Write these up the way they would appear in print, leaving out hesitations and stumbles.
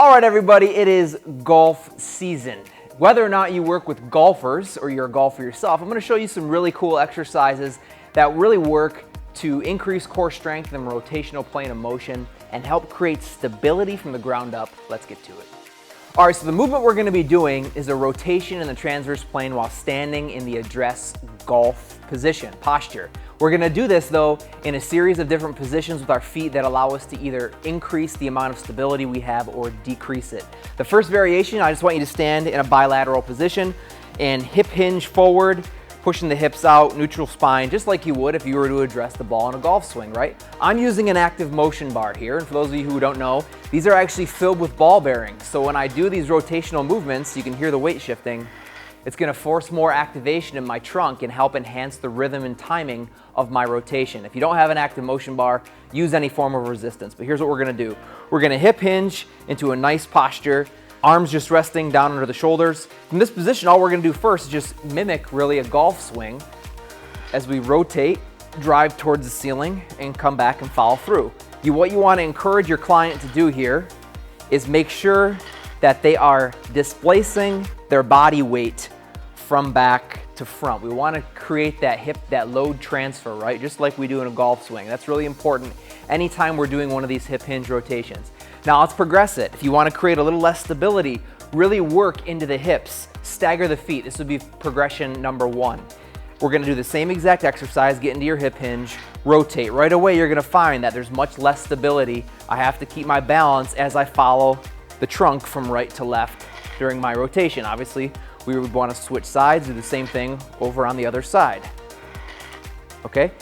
All right, everybody, it is golf season. Whether or not you work with golfers or you're a golfer yourself, I'm going to show you some really cool exercises that really work to increase core strength and rotational plane of motion and help create stability from the ground up. Let's get to it. All right, so the movement we're going to be doing is a rotation in the transverse plane while standing in the address golf position, posture. We're going to do this, though, in a series of different positions with our feet that allow us to either increase the amount of stability we have or decrease it. The first variation, I just want you to stand in a bilateral position and hip hinge forward, pushing the hips out, neutral spine, just like you would if you were to address the ball in a golf swing, right? I'm using an Activmotion bar here, and for those of you who don't know, these are actually filled with ball bearings. So when I do these rotational movements, you can hear the weight shifting. It's going to force more activation in my trunk and help enhance the rhythm and timing of my rotation. If you don't have an Activmotion bar, use any form of resistance. But here's what we're going to do. We're going to hip hinge into a nice posture, arms just resting down under the shoulders. From this position, all we're going to do first is just mimic really a golf swing as we rotate, drive towards the ceiling, and come back and follow through. What you want to encourage your client to do here is make sure that they are displacing their body weight from back to front. We want to create that load transfer, right? Just like we do in a golf swing. That's really important anytime we're doing one of these hip hinge rotations. Now let's progress it. If you want to create a little less stability, really work into the hips, stagger the feet. This would be progression number 1. We're going to do the same exact exercise, get into your hip hinge, rotate. Right away, you're going to find that there's much less stability. I have to keep my balance as I follow the trunk from right to left during my rotation. Obviously, we would want to switch sides, do the same thing over on the other side. Okay?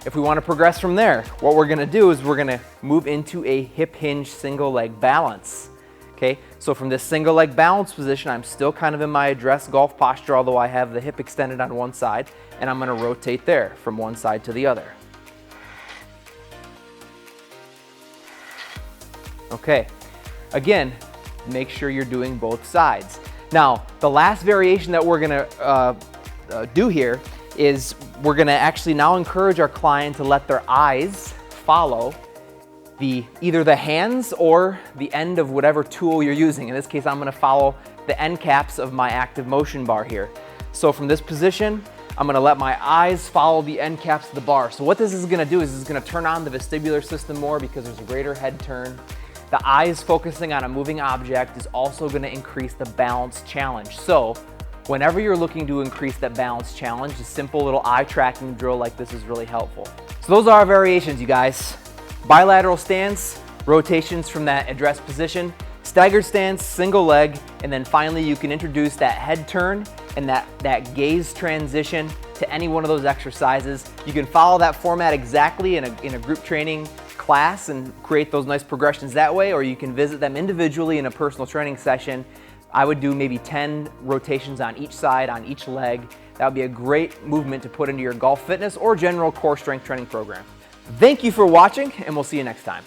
If we want to progress from there, what we're going to do is we're going to move into a hip hinge single leg balance. Okay? So from this single leg balance position, I'm still kind of in my address golf posture, although I have the hip extended on one side, and I'm going to rotate there from one side to the other. Okay. Again, make sure you're doing both sides. Now, the last variation that we're going to do here is we're going to actually now encourage our client to let their eyes follow either the hands or the end of whatever tool you're using. In this case, I'm going to follow the end caps of my Activmotion bar here. So from this position, I'm going to let my eyes follow the end caps of the bar. So what this is going to do is it's going to turn on the vestibular system more because there's a greater head turn. The eyes focusing on a moving object is also going to increase the balance challenge. So whenever you're looking to increase that balance challenge, a simple little eye tracking drill like this is really helpful. So those are our variations, you guys. Bilateral stance, rotations from that address position, staggered stance, single leg, and then finally you can introduce that head turn and that gaze transition to any one of those exercises. You can follow that format exactly in a group training class and create those nice progressions that way, or you can visit them individually in a personal training session. I would do maybe 10 rotations on each side, on each leg. That would be a great movement to put into your golf fitness or general core strength training program. Thank you for watching, and we'll see you next time.